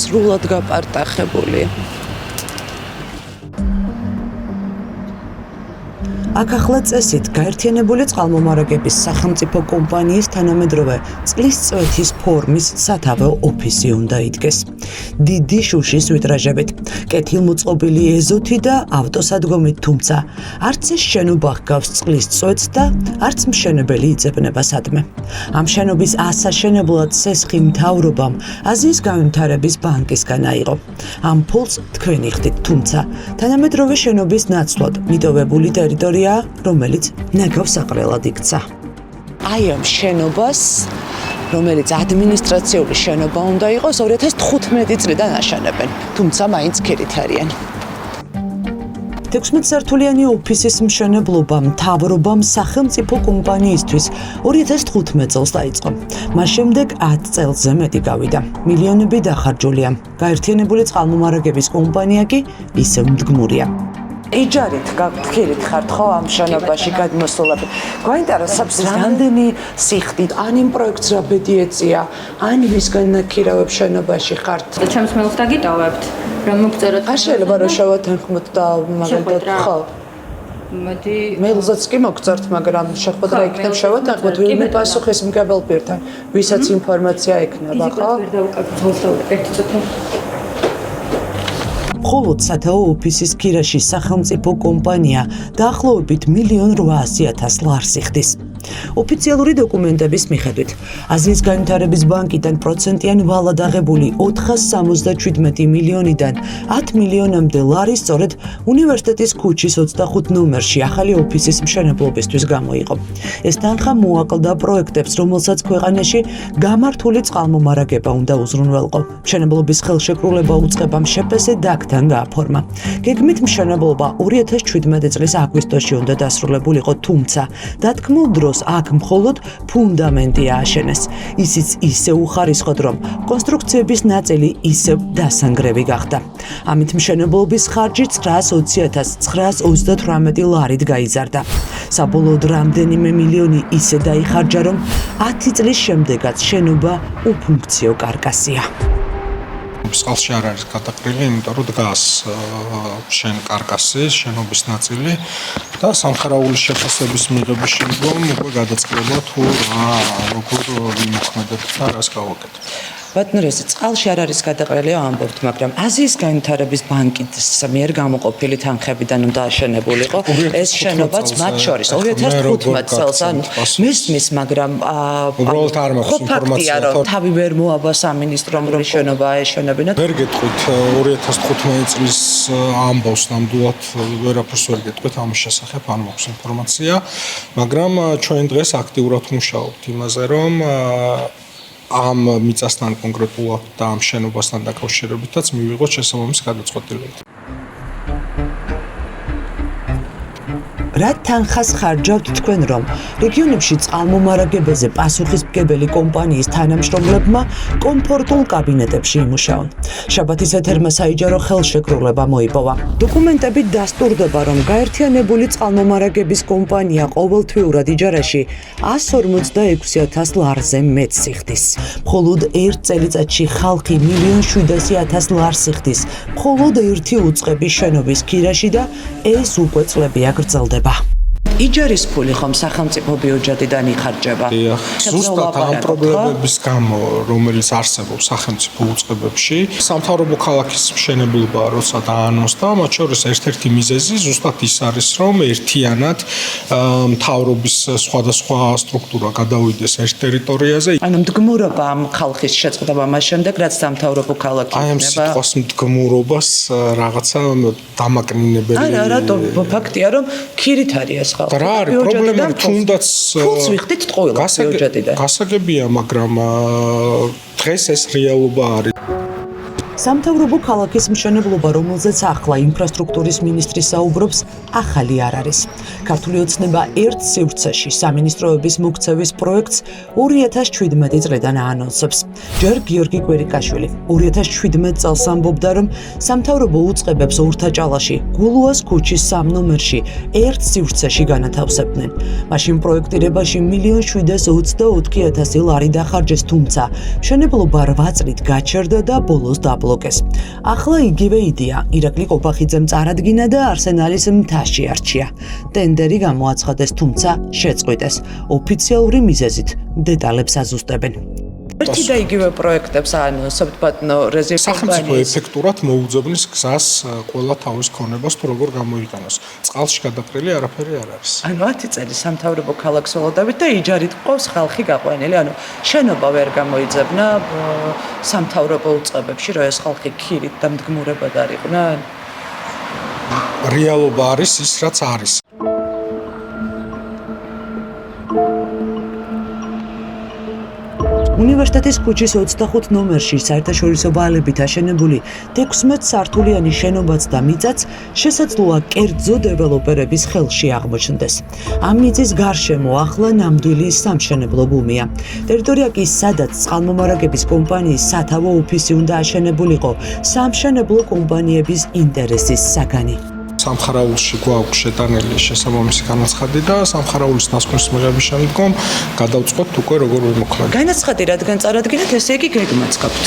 სრულად გაპარტახებული. აქ ახლა წესით გაერთიანებული წყალმომარაგების სახელმწიფო კომპანიის თანამედროვე წყლის წვეთის ფორმის სათავო ოფისი უნდა იდგეს. დიდი შუშის ვიტრაჟებით, კეთილმოწყობილი ეზოთი და ავტოსადგომით, თუმცა არც ეს შენობა ჰგავს წყლის წვეთს და არც მშენებელი იწებნება სადმე. ამ შენობის ასაშენებლად სესხი მთავრობამ აზიის განვითარების ბანკისგან აიღო. ამ ფულს თქვენი ხდით, თუმცა თანამედროვე შენობის ნაცვლად მიტოვებული ტერიტორია რომელიც ნაგავს საყრელად იქცა. აი ამ შენობას, რომელიც ადმინისტრაციული შენობა უნდა იყოს, 2015 წლიდან აშენებენ, თუმცა მაინც ქირით არიან. 16 სართულიანი ოფისის მშენებლობა მთავრობამ სახელმწიფო კომპანიისთვის 2015 წელს დაიწყო. მას შემდეგ 10 წელზე მეტი გავიდა. მილიონები დახარჯულია. გაერთიანებული წყალმომარაგების კომპანია კი ისევ მდგმურია. იჯარით გაქირით ხართ ხო ამ შენობაში გადმოსულები. გვაინტერესებს რამდენი სიხდით, ან იმ პროექტს რა ბედი ეწია, ან იმისგან ნაქირავებ შენობაში ხართ. ჩემს მეილს დაგიტოვებთ, რომ მოგწეროთ. არ შეიძლება რომ შევათანხმოთ და მაგალითად ხო. მოდი მეილზეც კი მოგწერთ, მაგრამ შეხვედრა იქნებ შევათანხმოთ ვინმე პასუხის მგებელ პირთან, ვისაც ინფორმაცია ექნება, ხო? ერთი წუთი. მხოლოდ სათაო ოფისის ქირაში სახელმწიფო კომპანია დაახლოებით 1,800,000 ლარს იხდის. ოფიციალური დოკუმენტების მიხედვით, აზიის განვითარების ბანკიდან პროცენტიან ვალად აღებული 477 მილიონიდან 10 მილიონამდე ლარი სწორედ უნივერსიტეტის ქუჩის 25 ნომერში ახალი ოფისის მშენებლობისთვის გამოიყო. ეს თანხა მოაკლდა პროექტებს, რომელსაც ქვეყანაში გამართული წყალმომარაგება უნდა უზრუნველყო. მშენებლობის ხელშეკრულება უწყებამ შეპესე დაგთან გააფორმა. გეგმით მშენებლობა 2017 წლის აგვისტოში უნდა დასრულებულიყო, თუმცა დათქმულ დროს აქ მხოლოდ ფუნდამენტი ააშენეს. ისიც ისე უხარისხოდ, რომ კონსტრუქციების ნაწილი ისევ დასანგრევი გახდა. ამით მშენებლობის ხარჯი 920,938 ლარით გაიზარდა. საბოლოოდ რამდენიმე მილიონი ისე დაიხარჯა, რომ 10 წლის შემდეგაც შენობა უფუნქციო კარკასია. წყალში არ არის გადაყრილი, იმიტომ რომ დგას შენ კარკასის, შენობის ნაწილი და სამხარაულის შეფასების მიღების შემდგომ უკვე გადაწყდება თუ როგორ ვიმოქმედებთ და რას გავაკეთებთ. ბატონრეს წყალში არ არის გადაყრილი ამბობთ, მაგრამ აზიის განვითარების ბანკის მიერ გამოყოფილი თანხებიდან უნდა აშენებულიყო ეს შენობაც მათ შორის 2015 წელს ან მესმის, მაგრამ უბრალოდ არ მაქვს ინფორმაცია, რომ თავი ვერ მოაბა სამინისტრომ რომ შენობა აეშენებინათ. ვერ გეტყვით 2015 წლის ამბავს ნამდვილად ვერაფერს ვერ გეტყვით ამის შესახებ, არ მაქვს ინფორმაცია, მაგრამ ჩვენ დღეს აქტიურად მუშაობთ იმაზე, რომ ამ მიწასთან კონკრეტულად და ამ შენობასთან დაკავშირებითაც მივიღოთ შესაბამისი გადაწყვეტილება. რა თანხას ხარჯავთ თქვენ, რომ რეგიონებში წყალმომარაგებაზე პასუხისმგებელი კომპანიის თანამშრომლებმა კომფორტულ კაბინეტებში იმუშაონ. შაბათის ეთერმა საიჯარო ხელშეკრულება მოიპოვა. დოკუმენტებით დასტურდება, რომ გაერთიანებული წყალმომარაგების კომპანია ყოველთვიურად იჯარაში 146,000 ლარზე მეტ სიხდის. მხოლოდ ერთ წელიწადში ხალხი 1,700,000 ლარს სიხდის. მხოლოდ ერთი უწყების შენობის ქირაში და ეს უკვე წლები აგრძელდება. იჯარის ფული ხომ სახელმწიფო ბიუჯეტიდან იხარჯება. ზუსტად ამ პრობლემების გამო, რომელიც არსებობს სახელმწიფო უწყებებში, სამთავრობო ქალაქის მშენებლობა როცა დაანონსდა, მათ შორის ერთ-ერთი მიზეზი ზუსტად ის არის, რომ ერთიანად მთავრობის სხვადასხვა სტრუქტურა გადავიდეს ერთ ტერიტორიაზე. ანუ მდგმურობა ამ ხალხის შეწყდება მას შემდეგ, რაც სამთავრობო ქალაქი იქნება. აი ამ სიტყვას მდგმურობას რაღაცა დამაკნინებელი. არა, რატომ ფაქტია, რომ ქირით არის ეს ხალხი. რა არის პრობლემა, თუნდაც ფულს ვიხდით ტყუილად ბიუჯეტიდან. გასაგებია, მაგრამ დღეს ეს რეალობა არის. სამთავრობო ქალაქის მშენებლობა, რომელზეც ახლა ინფრასტრუქტურის მინისტრი საუბრობს, ახალი არ არის. ქართული ოცნება ერთ სივრცეში სამინისტროების მოქცევის პროექტს 2017 წლიდან აანონსებს. ჯერ გიორგი კვირიკაშვილი 2017 წელს ამბობდა, რომ სამთავრობო უწყებებს ორთაჭალაში, გულუას ქუჩის 3 ნომერში ერთ სივრცეში განათავსებდნენ. მაშინ პროექტირებაში 1,724,000 ლარი დახარჯეს, თუმცა მშენებლობა 8 წლით გაჩერდა და ბოლოს დაბლა. აბლოკეს. ახლა იგივე იდეა ირაკლი ყოფახიძემ წარადგინა და არსენალის მთაში არჩია. ტენდერი გამოაცხადეს, თუმცა შეწყვიტეს. ოფიციალური მიზეზით დეტალებს აზუსტებენ. ერთი და იგივე პროექტებს საერთოდ რეზერვ სახელმწიფო ეფექტურად მოუძებნის გზას ყველა თავის ქონებას თუ როგორ გამოიყენოს. წყალში გადაყრილი არაფერი არ არის. 10 წელი სამთავრობო ქალაქს ველოდებით და იჯარით ყავს ხალხი გაყვანილი. შენობა ვერ გამოიძებნა სამთავრობო უწყებებში, რომ ეს ხალხი ქირით და მდგმურებად არ იყვნენ. რეალობა არის ის, რაც არის. უნივერსიტეტის ქუჩის 25 ნომერში საერთაშორისო ბალებით აშენებული 16 სართულიანი შენობაც და მიწაც შესაძლოა კერძო დეველოპერების ხელში აღმოჩნდეს. ამ მიწის გარშემო ახლა ნამდვილი სამშენებლო ბუმია. ტერიტორია კი სადაც წყალმომარაგების კომპანიის სათავო ოფისი უნდა აშენებულიყო სამშენებლო კომპანიების ინტერესის საგანი. სამხარაულში გვაქვს შეტანილი შესაბამისი განაცხადი და სამხარაულის დასკვნის მიღების შემდგომ გადავწყვეტთ უკვე როგორ ვიმოქმედოთ. განაცხადი რადგან წარადგინეთ, ესე იგი გეგმაც გაქვთ.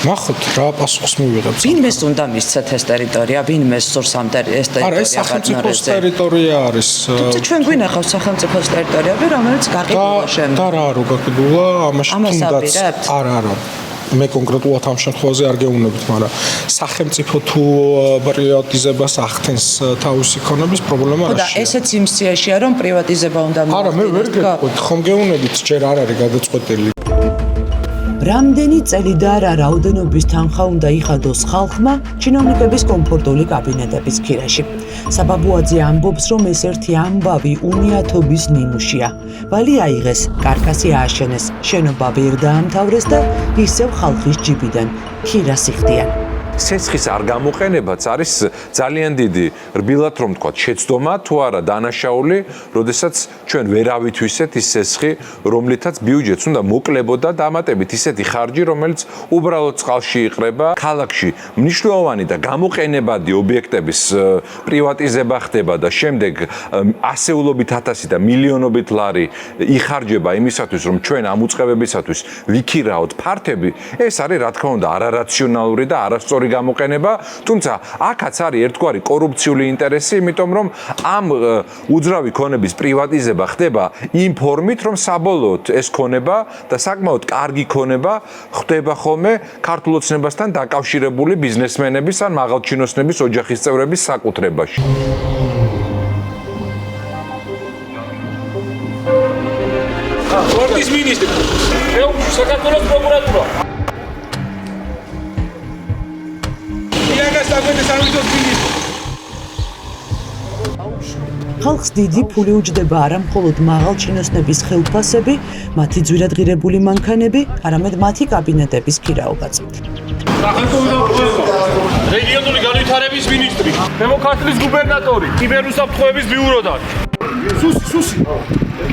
ნახოთ რა პასუხს მივიღებთ. ვინმეს უნდა მისცეთ ეს ტერიტორია, ვინმეს სურს ამ ტერიტორია? არა, ეს სახელმწიფოს ტერიტორია არის. თუმცა ჩვენ გვინახავს სახელმწიფოს ტერიტორიები, რომელიც გაყიდულა შემდეგ. და რა რო გაყიდულა, ამაში თუნდაც არა. მე კონკრეტულად ამ შემთხვევაზე არ გეუბნებით, მაგრამ სახელმწიფო თუ პრივატიზებას ახდენს თავისი ქონების პრობლემა არ არის. და ესეც იმ სიაშია, რომ პრივატიზება უნდა მოხდეს. არა, მე ვერ გეტყვით, ხომ გეუბნებით, ჯერ არ არის გადაწყვეტილი. რამდენი წელი და რა რაოდენობის თანხა უნდა იხადოს ხალხმა ჩინოვნიკების კომფორტული კაბინეტების ქირაში. საბაბუაძე ამბობს, რომ ეს ერთი ამბავი უნიათობის ნიმუშია. ვალი აიღეს, კარკასი ააშენეს, შენობა ვერ დაამთავრეს და ისევ ხალხის ჯიბიდან ქირას იხდიან. სესხის არ გამოყენებაც არის ძალიან დიდი რბილად რომ თქვა შეცდომა თუ არა დანაშაული, როდესაც ჩვენ ვერ ავითვისეთ ის სესხი, რომლითაც ბიუჯეტს უნდა მოკლებოდა დამატებით ისეთი ხარჯი, რომელიც უბრალოდ წყალში იყრება. ქალაქში მნიშვნელოვანი და გამოყენებადი ობიექტების პრივატიზება ხდება და შემდეგ ასეულობით ათასი და მილიონობით ლარი იხარჯება იმისათვის, რომ ჩვენ ამ უწყებებისათვის ვიქირაოთ ფართები, ეს არის რა თქმა უნდა არარაციონალური და არასწორი გამოყენება, თუმცა აქაც არის ერთგვარი კორუფციული ინტერესი, იმიტომ რომ ამ უძრავი ქონების პრივატიზება ხდება იმ ფორმით, რომ საბოლოოდ ეს ქონება და საკმაოდ კარგი ქონება ხდება ხოლმე ქართულ ოცნებასთან დაკავშირებული ბიზნესმენების ან მაღალჩინოსნების ოჯახის წევრების საკუთრებაში. სპორტის მინისტრი, საქართველოს პროკურატურა. ხალხს დიდი ფული უჯდება არა მხოლოდ მაღალჩინოსნების ხელფასები, მათი ძვირადღირებული მანქანები, არამედ მათი კაბინეტების ქირაობაც. რეგიონული განვითარების მინისტრი, დემოკრატიის გუბერნატორი, კიბერუსაფრთხოების ბიუროდან. სუსი.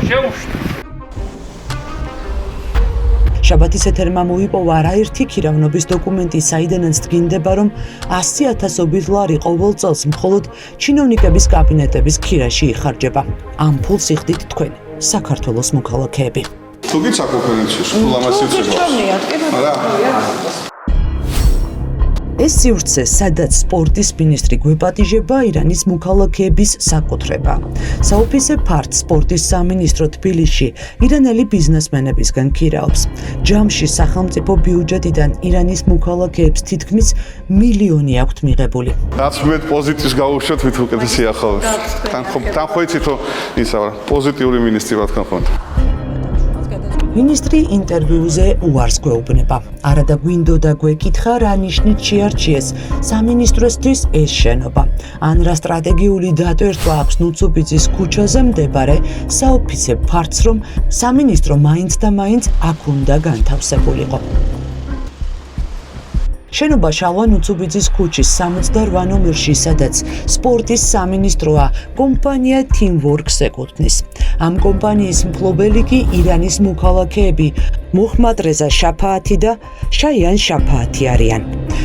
შეუშვით. შაბათის ეთერმა მოიპოვა არაერთი ქირავნობის დოკუმენტი, საიდანაც დგინდება, რომ 100,000 ლარი ყოველ წელს მხოლოდ ჩინოვნიკების კაბინეტების ქირაში იხარჯება. ამ ფულს იხდით თქვენ, საქართველოს მოქალაქეები. თუ გიცა კონფერენციაში, თუ ამას იცება. ეს სივრცე, სადაც სპორტის მინისტრი გვეპატიჟება, ირანის მოქალაქეების საკუთრება. საოფისე ფართ სპორტის სამინისტრო თბილისში ირანელი ბიზნესმენებისგან ქირაობს. ჯამში სახელმწიფო ბიუჯეტიდან ირანის მოქალაქეებს თითქმის მილიონი აქვთ მიღებული. რაც მე პოზიტივს გავუშვათ, მით უკეთესია ხოლმე. თან ხო იცით, რომ ისა პოზიტიური მინისტრი რა თქმა უნდა. მინისტრი ინტერვიუზე უარს გვეუბნება. არა და გვინდოდა გვეკითხა, რა ნიშნით შეარჩიეს სამინისტროსთვის ეს შენობა. ან რა სტრატეგიული დატვირთვა აქვს ნუცუბიძის ქუჩაზე მდებარე საოფისე ფართს, რომ სამინისტრო მაინც და მაინც აქ უნდა განთავსებულიყო. შენობა შალვა ნუცუბიძის ქუჩის 68 ნომერში, სადაც სპორტის სამინისტროა, კომპანია Teamworks ეკუთვნის. ამ კომპანიის მფლობელი კი ირანის მოქალაქეები მოხმად რეზა შაფაათი და შაიან შაფაათი არიან.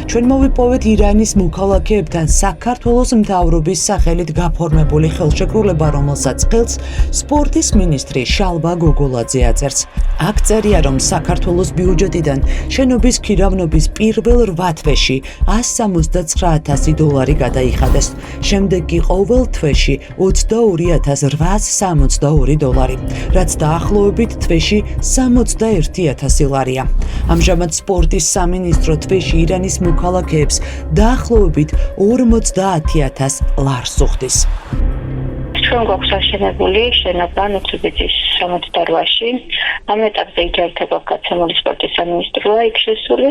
ჩვენ მოვიპოვეთ ირანის მოქალაქეებთან საქართველოს მთავრობის სახელით გაფორმებული ხელშეკრულება, რომელსაც ხელს სპორტის მინისტრი შალვა გოგოლაძე აწერს. აქ წერია, რომ საქართველოს ბიუჯეტიდან შენობის ქირავნობის პირველ 8 თვეში $169,000 გადაიხადეს. შემდეგ კი ყოველ თვეში $22,862, რაც დაახლოებით თვეში $61,000-ია. ამჟამად სპორტის სამინისტრო თვეში ირანის მოქალაქეებს დაახლოებით $50,000 უხდის. ჩვენ გვაქვს აშენებული შენობა ნუცუბიძის 78-ში. ამ ეტაპზე იჯარითება გაცემული სპორტის სამინისტროა იქ შესული.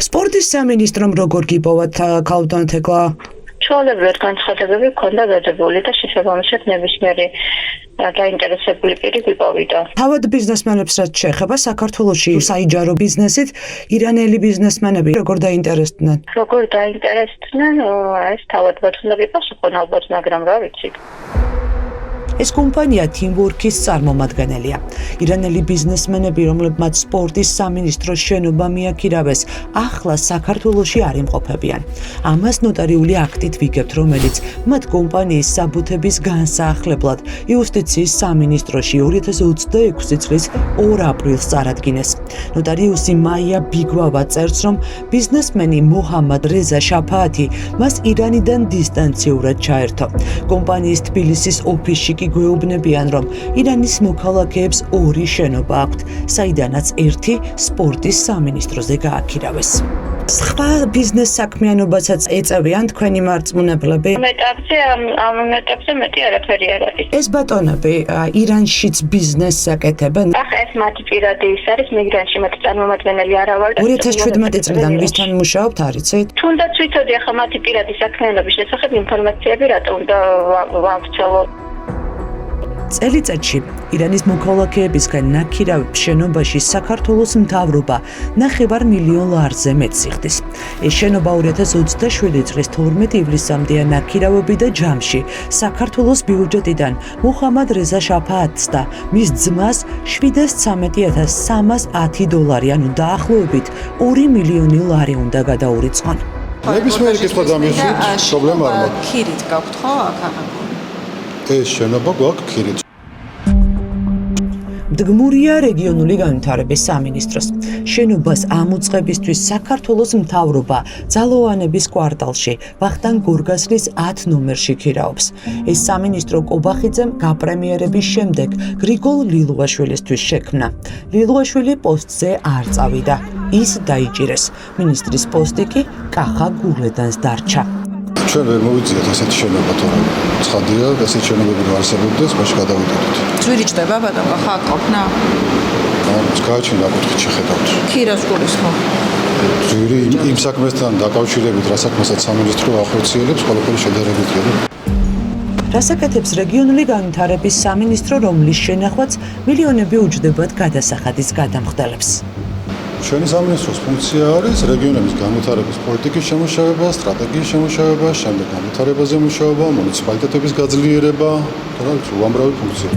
სპორტის სამინისტრომ როგორ გიპოვათ ქალბატონ თეკლა? ჩვეულებრივად განცხადებები ჰქონდა დადებული და შესაბამისად ნებისმიერი დაინტერესებული პირი გვიპოვიდა. თავად ბიზნესმენებს რაც შეეხება საქართველოში საიჯარო ბიზნესით ირანელი ბიზნესმენები როგორ დაინტერესდნენ? როგორ დაინტერესდნენ? ეს თავად მათ უნდა ვიპასუხონ ალბათ, მაგრამ რა ვიცი. ეს კომპანია Teamwork-ის წარმომადგენელია. ირანელი ბიზნესმენები, რომლებმაც სპორტის სამინისტროს შენობა მიაქირავეს, ახლა საქართველოში არ იმყოფებიან. ამას ნოტარიული აქტით ვიგებთ, რომელიც მათ კომპანიის საბუთების განსაახლებლად იუსტიციის სამინისტროში 2026 წლის 2 აპრილს წარადგინეს. ნოტარიუსი მაია ბიგვავა წერს, რომ ბიზნესმენი მოჰამად რეზა შაფაათი მას ირანიდან დისტანციურად ჩაერთო. კომპანიის თბილისის ოფისში გვეუბნებიან, რომ ირანის მოქალაქეებს 2 შენობა აქვთ, საიდანაც ერთი სპორტის სამინისტროზე გააქირავეს. სხვა ბიზნეს საქმიანობასაც ეწევიან თქვენი მარწმუნებლები? ამ ეტაპზე მეტი არაფერი არ არის. ეს ბატონები ირანშიც ბიზნესს აკეთებენ? ახლა ეს მათი პირადი ის არის, მიგრანტში მათი წარმომადგენელი არა ვარ. 2017 წლიდან ვისთან მუშაობთ, არიცით? თუნდაც ვიცოდი ახლა მათი პირადი საქმიანობის შესახებ ინფორმაციები რატო უნდა ვავწელო. წელიწადში ირანის მოქალაქეებისგან ნაქირავ შენობაში საქართველოს მთავრობა $900,000-ზე მეტს იხდის. ეს შენობა 2027 წლის 12 ივლისამდეა ნაქირავები და ჯამში საქართველოს ბიუჯეტიდან მუჰამად რეზა შაფაათს და მის ძმას $713,310, ანუ დაახლოებით $2 მილიონი უნდა გადაურიცხონ. ნებისმიერი კითხვა დამისვით, პრობლემა არ მაქვს. ქირით გაქვთ ხო აქ? ეს შენობა გვაქვს ქირით. მდგმურია რეგიონული განვითარების სამინისტროს. შენობას ამოწყებისთვის საქართველოს მთავრობა ძალოვანების კვარტალში ვახტანგ გორგასლის 10 ნომერში ქირაობს. ეს სამინისტრო კობახიძემ გაპრემიერების შემდეგ გრიგოლ ლილუაშვილისთვის შექმნა. ლილუაშვილი პოსტზე არ წავიდა. ის დაიჭირეს. მინისტრის პოსტი კი კახა გულედანს დარჩა. ჩვენ ვერ მოვიძიეთ ასეთი შენობა, თორემ ცხადია, ასეთი შენობები რო არსებობდეს, მაშინ გადავიდოდით. ძვირი ჭდება ბატონო, ხა ყოფნა? ანუ გააჩნია აკუთხით შეხედავთ. ქირას გულისხმობ. ძვირი იმ საქმესთან დაკავშირებით, რა საქმესაც სამინისტრო ახორციელებს, ყველაფერი შედარებით გერა. რასაკეთებს რეგიონული განვითარების სამინისტრო, რომლის შენახვაც მილიონები უჯდებათ გადასახადის გადამხდელებს. ჩვენი სამინისტროს ფუნქცია არის რეგიონების განვითარების პოლიტიკის შემუშავება, სტრატეგიის შემუშავება, შემდეგ განვითარებაზე მუშაობა, მუნიციპალიტეტების გაძლიერება და უამრავი ფუნქცია.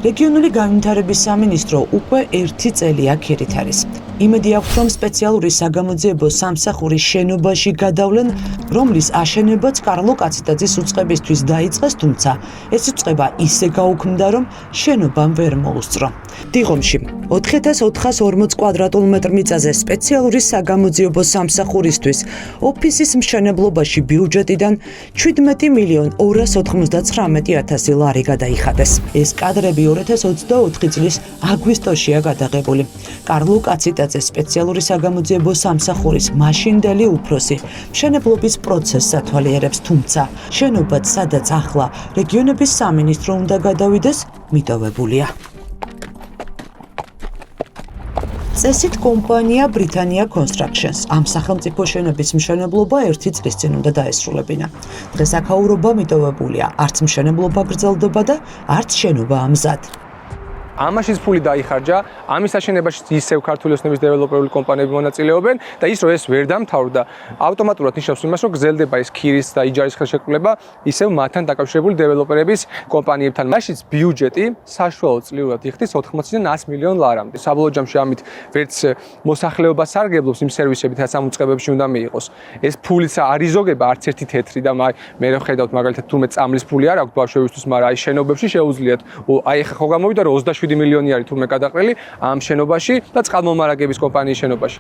რეგიონული განვითარების სამინისტრო უკვე 1 წელია ქირით არის. იმედი აქვს, რომ სპეციალური საგამოძიებო სამსახურის შენობაში გადავლენ, რომლის აშენებაც კარლო კაციტაძის უწყებისთვის დაიწყეს, თუმცა ეს უწყება ისე გაუქმდა, რომ შენობამ ვერ მოუსწრო. დიღომში 4440 კვადრატულ მეტრ მიწაზე სპეციალური საგამოძიებო სამსახურისთვის ოფისის მშენებლობაში ბიუჯეტიდან $17,299,000 გადაიხადეს. ეს კადრები 2024 წლის აგვისტოშია გადაღებული. კარლო კაციტაძე სპეციალური საგამოძიებო სამსახურის მაშინდელი უფროსი მშენებლობის პროცესს ათვალიერებს, თუმცა შენობაც სადაც ახლა რეგიონების სამინისტრო უნდა გადავიდეს, მიტოვებულია. წესით კომპანია Britannia Constructions ამ სახელმწიფო შენობის მშენებლობა 1 წლის წინ უნდა დაესრულებინა. დღეს აქაურობა მიტოვებულია, არც მშენებლობა გრძელდება და არც შენობა ამზად. ამაშიც ფული დაიხარჯა, ამის აშენებაში ისევ ქართული ოცნების დეველოპერული კომპანიები მონაწილეობენ და ის რომ ეს ვერ დამთავრდა, ავტომატურად ნიშნავს იმას, რომ გრძელდება ის ქირის და იჯარის ხელშეკრულება ისევ მათთან დაკავშირებული დეველოპერების კომპანიებთან. მაშინ ბიუჯეტი საშუალო წლიურად იხდის 80-დან 100 მილიონ ლარამდე. საბოლოო ჯამში ამით ვერც მოსახლეობა სარგებლობს იმ სერვისებით, რაც ამ უწყებებში უნდა მიიღოს. ეს ფულიც არ იზოგება არც ერთი თეთრი და მე რო ხედავთ მაგალითად თუმე წამლის ფული არ აქვს ბავშვებისთვის, მაგრამ აი შენობებში შეუძლიათ. აი ახლა ხო გამოვიდა რომ 27 მილიონი არის თურმე გადაყრილი ამ შენობაში და წყალმომარაგების კომპანიის შენობაში.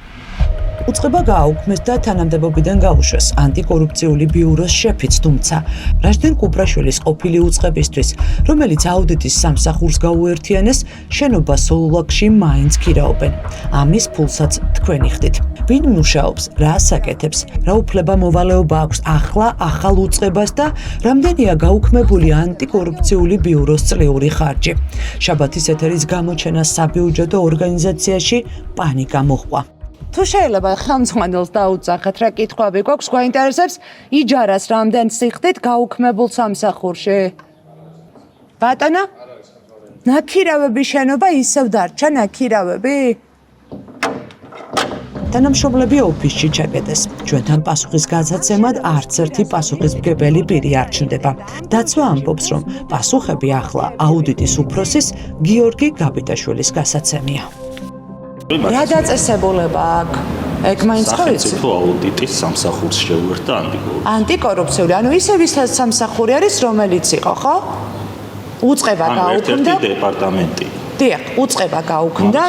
უწყება გააუქმეს და თანამდებობიდან გაუშვეს ანტიკორუფციული ბიუროს შეფიც, თუმცა რაჟდენ კუპრაშვილის ყოფილი უწყებისთვის, რომელიც აუდიტის სამსახურს გაუერთიანეს, შენობა სოლოლაკში მაინც ქირაობენ. ამის ფულსაც თქვენი ხდით. ვინ მუშაობს, რა საკეთებს, რა უფლება მოვალეობა აქვს ახალ უწყებას და რამდენია გაუქმებული ანტიკორუფციული ბიუროს წლიური ხარჯი. შაბათის ეთერის გამოჩენა საბიუჯეტო ორგანიზაციაში პანიკა მოჰყვა. თუ შეიძლება ხელმძღვანელს დაუძახეთ, რა კითხვები გვაქვს, გვაინტერესებს იჯარას რამდენ სიხდით გაუქმებულ სამსახურში. ბატონო? ნაქირავების შენობა ისევ დარჩა ნაქირავები? თანამშრომლები ოფისში ჩაკეტეს. ჩვენთან პასუხის გასაცემად არც ერთი პასუხისმგებელი პირი არ ჩნდება. დაცვა ამბობს, რომ პასუხები ახლა აუდიტის უფროსის გიორგი გაბიტაშვილის გასაცემია. რა დაწესებულება აქვს? ეგ მაინც ხო იცი? სახელმწიფო აუდიტის სამსახურს შეუერთდა ანტიკორუფციული. ანტიკორუფციული, ანუ ისევ ის სამსახური არის, რომელიც იყო, ხო? უწყება გაუქმდა. ერთ-ერთი დეპარტამენტი. დიახ, უწყება გაუქმდა,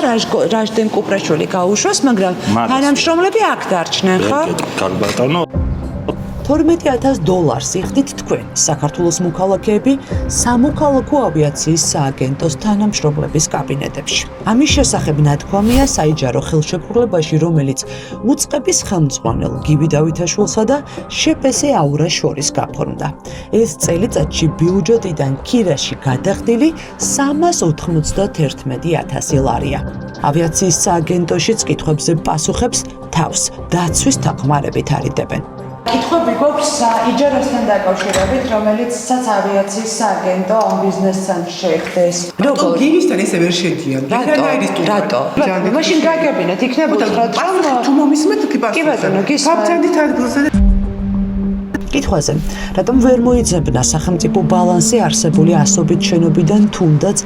რაჟდენ კუპრაშვილი გაუშვეს, მაგრამ თანამშრომლები აქ დარჩნენ, ხო? კან ბატონო 12,000 დოლარს იხდით თქვენ, საქართველოს მოქალაქეები სამოქალაქო ავიაციის სააგენტოს თანამშრომლების კაბინეტებში. ამის შესახებ ნათქვამია საიჯარო ხელშეკრულებაში, რომელიც უწყების ხელმძღვანელ გივი დავითაშვილსა და შეფესე აურას შორის გაფორმდა. ეს წელიწადში ბიუჯეტიდან ქირაში გადახდილი 391,000 ლარია. ავიაციის სააგენტოშიც კითხვებზე პასუხებს თავს დაცვის დახმარებით არიდებენ. კითხვები გვაქვს იჯარასთან დაკავშირებით, რომელიც ავიაციის სააგენტო ამ ბიზნეს ცენტრში შეიხდეს. როგორ გივისთან ესე ვერ შედიან? რატო? მაშინ გაგებინეთ, იქნებოდა თუ მომისმენთ კი პასუხი. კი ბატონო, გისმენთ. საბჭოთით ადგილზე კითხვაზე, რატომ ვერ მოიძებნა სახელმწიფო ბალანსი არსებული ასობით შენობიდან თუნდაც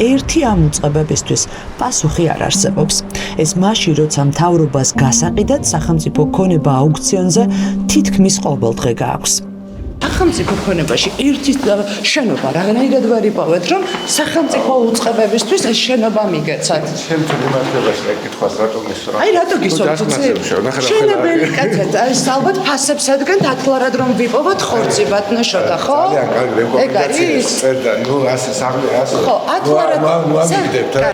ერთი ამ უწყებებისთვის პასუხი არ არსებობს. ეს მაშინ, როცა მთავრობას გასაყიდად სახელმწიფო ქონება აუქციონზე თითქმის ყოველდღე გააქვს. სახელმწიფო ქონებაში ერთი შენობა რაღაცნაირად ვერ იპოვეთ, რომ სახელმწიფო უწყებებისთვის ეს შენობა მიგეცათ. შემთხვევით მიმართებაში ეკითხავს რატომ ის რა. აი რატო გისურვებთ? შენებელი კაცად, აი ალბათ ფასებს ადგენთ ათლარად რომ ვიპოვოთ ხორცი ბატონშოთა, ხო? ძალიან კარგი რეკომენდაციაა წერდა, ნუ ასე საღლი ასე. ხო, ათლარად მოამიგდებთ რა.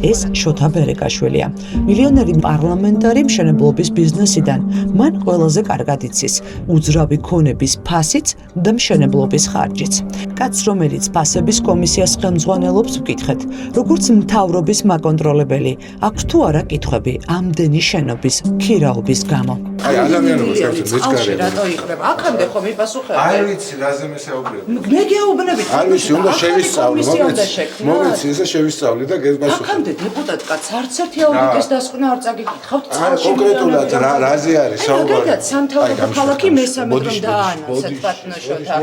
ეს შოთა ბერეკაშვილია, მილიონერი პარლამენტარი მშენებლობის ბიზნესიდან. მან ყველაზე კარგად იცის უძრავი ქონების ფასიც და მშენებლობის ხარჯიც. კაცს, რომელიც ფასების კომისიას ხელმძღვანელობს, ვკითხეთ, როგორც მთავრობის მაკონტროლებელი, აქვს თუ არა კითხვები ამდენი შენობის ქირაობის გამო. აი ადამიანებს გაქვს მისგარი. რატო იყრება? აქამდე ხომ იპასუხებთ? აი ვიცი, რაზე მესაუბრებ. მე გეუბნებით. არ ვიცი, უნდა შევისწავლო, მომეცი ესე შევისწავლე და გესპასუხე. აქამდე დეპუტატკაც არც ერთი აუდიტის დასკვნა არ წაგიკითხავთ. კონკრეტულად რაზე არის საუბარი? მაგალითად, სამთავრობო ქალაქი მესამედ რომ დააანონსეთ ბატონშოთა.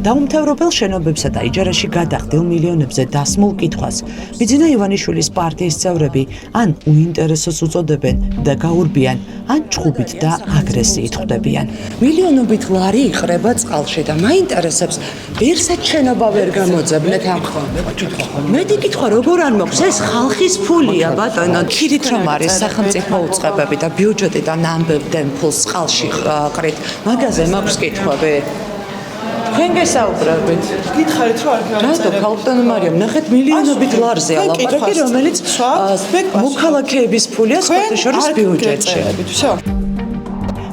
დაუმთავრებელ შენობებსა და იჯარაში გადახდილ მილიონებზე დასმულ კითხვას ბიძინა ივანიშვილის პარტიის წევრები ან უინტერესოს უწოდებენ და გაურბიან, ან ჭხუბით და აგრესიით ხვდებიან. მილიონობით ლარი იყრება წყალში და მაინტერესებს, ერთსაც შენობა ვერ გამოძებნეთ ამ ხოლმე. მეტი კითხვა როგორ არ მოხს? ეს ხალხის ფულია, ბატონო, ქირით რომ არის სახელმწიფო უწყებები და ბიუჯეტიდან ამბებდნენ ფულს წყალში ყრით. მაგაზე მაქვს კითხვები. თქვენ გესაუბრებით. გითხარით რომ არ რატო ბატონო მარიამ, ნახეთ მილიონობით ლარზე ალაპარაკი, რომელიც მოქალაქეების ფულია სპორტშორის ბიუჯეტში. всё.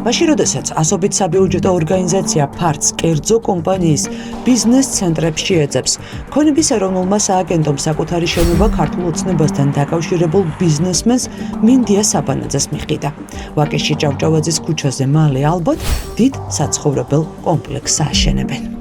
მაშინ, როდესაც ასობით საბიუჯეტო ორგანიზაცია ფართს კერძო კომპანიის ბიზნეს ცენტრებში ეძებს, ქონების ეროვნულმა სააგენტომ საკუთარი შენობა ქართულ ოცნებასთან დაკავშირებულ ბიზნესმენს მინდია საბანაძეს მიყიდა. ვაკეში ჭავჭავაძის ქუჩაზე მალე ალბათ დიდ საცხოვრებელ კომპლექსს ააშენებენ.